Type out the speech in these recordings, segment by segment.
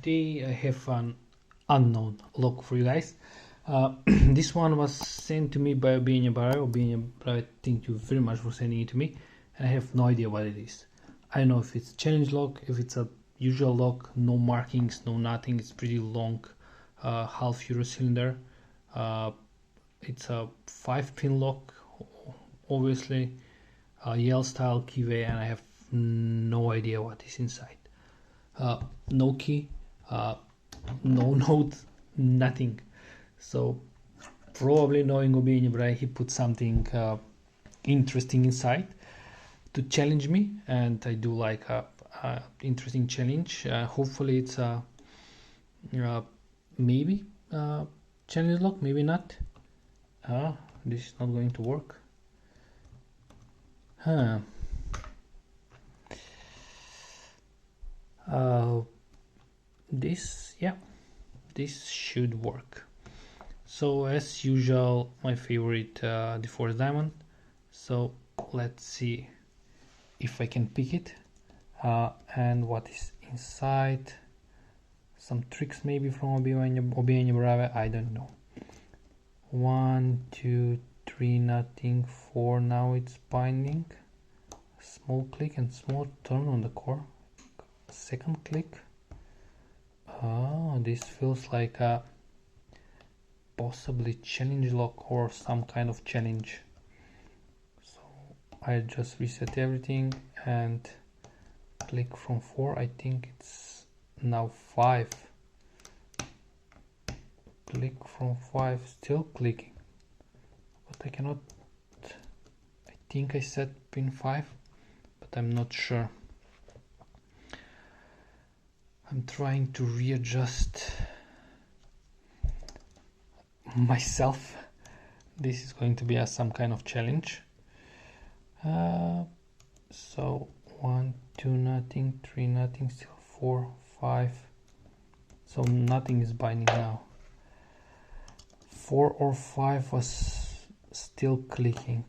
Today I have an unknown lock for you guys. This one was sent to me by Obienia Barra. Thank you very much for sending it to me, and I have no idea what it is. I don't know if it's challenge lock, if it's a usual lock, no markings, no nothing. It's pretty long, half euro cylinder. It's a 5-pin lock, obviously, Yale style keyway, and I have no idea what is inside. No key, no note, nothing. So probably knowing Obienia, he put something interesting inside to challenge me, and I do like a interesting challenge. Hopefully it's a maybe challenge lock, maybe not. This is not going to work. This should work. So as usual, my favorite D4 diamond. So let's see if I can pick it and what is inside. Some tricks maybe from Obienia Brave, I don't know. 1, 2, 3, nothing. 4, now it's binding. Small click and small turn on the core. Second click. This feels like a possibly challenge lock or some kind of challenge. So I just reset everything and click from 4. I think it's now 5. Click from 5, still clicking, but I cannot. I think I set pin 5, but I'm not sure. I'm trying to readjust myself. This is going to be some kind of challenge. So 1, 2, nothing. 3, nothing. Still 4, 5. So nothing is binding now. 4 or 5 was still clicking.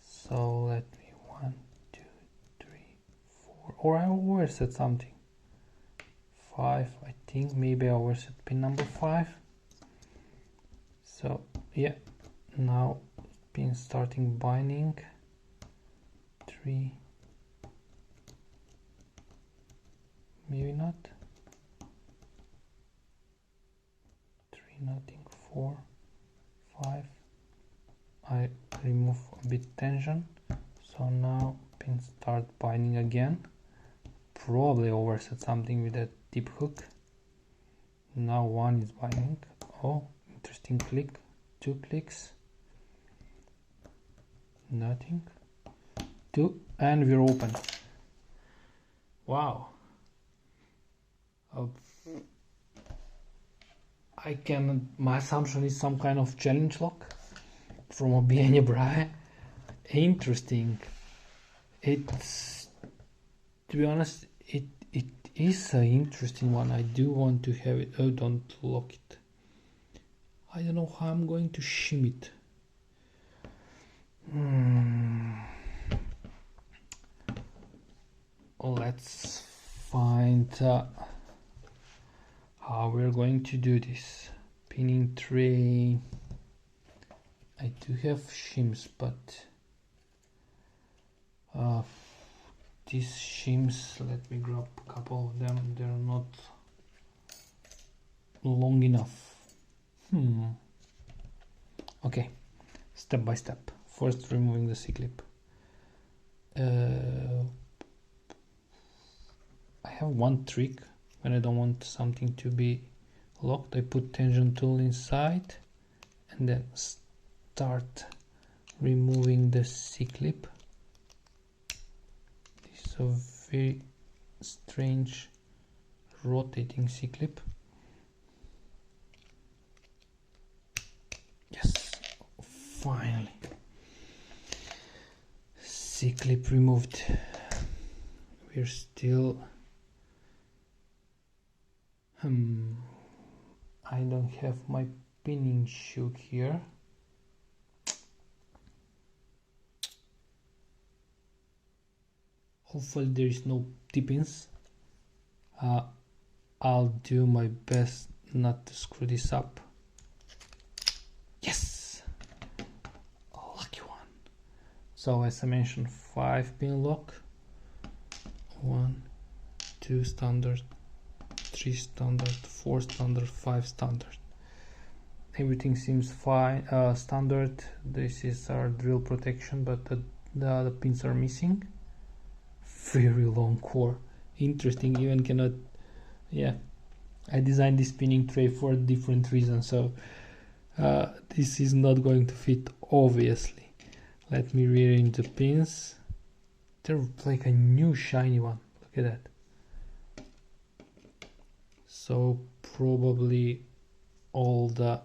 So let me 1, 2, 3, 4. Or I overset something. 5. I think maybe I overset pin number 5. So yeah, now pin starting binding. 3. Maybe not. 3, nothing. 4, 5. I remove a bit tension, so now pin start binding again. Probably overset something with that deep hook. Now 1 is binding. Oh, interesting click. 2 clicks. Nothing. 2, and we're open. Wow. My assumption is some kind of challenge lock from Obienia Brave. Interesting. It's, to be honest, it is an interesting one. I do want to have it. Oh, don't lock it. I don't know how I'm going to shim it. Let's find how we're going to do this. Pinning tray. I do have shims, but these shims, let me grab a couple of them. They're not long enough. Okay, step by step. First, removing the C-clip. I have one trick when I don't want something to be locked. I put tension tool inside and then start removing the C-clip. This is a very strange rotating C-clip. Yes, finally. C-clip removed. We're still I don't have my pinning shoe here. Hopefully there is no tip-ins. I'll do my best not to screw this up. Yes, lucky one. So as I mentioned, 5-pin lock, 1, 2 standard, 3 standard, 4 standard, 5 standard. Everything seems fine. Standard. This is our drill protection, but the pins are missing. Very long core. Interesting. Even cannot. Yeah, I designed this pinning tray for a different reason, so this is not going to fit, obviously. Let me rearrange the pins. They're like a new shiny one. Look at that. So probably all the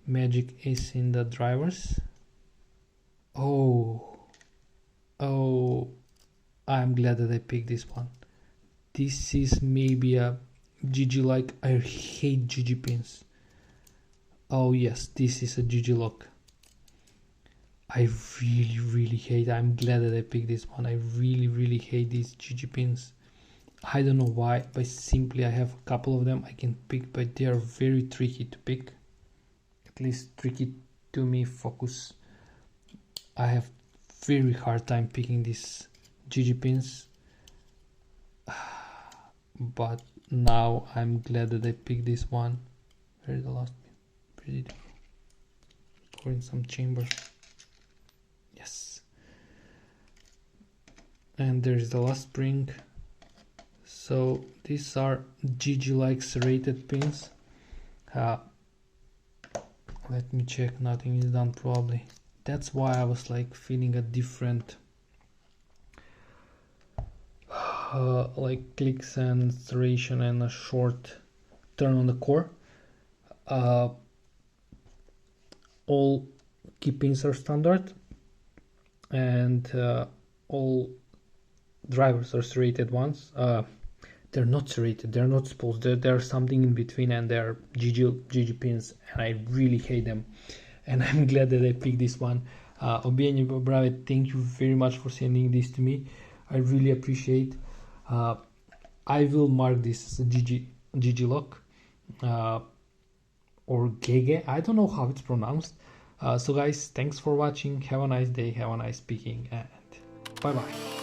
magic is in the drivers. Oh, I'm glad that I picked this one. This is maybe a GG like. I hate GG pins. Oh yes, this is a GG lock. I really hate. I'm glad that I picked this one. I really hate these GG pins. I don't know why, but simply I have a couple of them I can pick, but they are very tricky to pick. At least tricky to me. Focus. I have very hard time picking these GG pins. But now I'm glad that I picked this one. Where is the last pin? Pretty difficult. Or in some chambers. Yes. And there's the last spring. So these are GG like serrated pins. Let me check. Nothing is done probably. That's why I was like feeling a different like clicks and serration and a short turn on the core. All key pins are standard, and all drivers are serrated ones. They're not serrated, they're not supposed, there's something in between, and they're GG pins, and I really hate them. And I'm glad that I picked this one. Obienje Brave, thank you very much for sending this to me. I really appreciate. I will mark this as a GG lock, or GEGE. I don't know how it's pronounced. So guys, thanks for watching. Have a nice day, have a nice picking, and bye bye.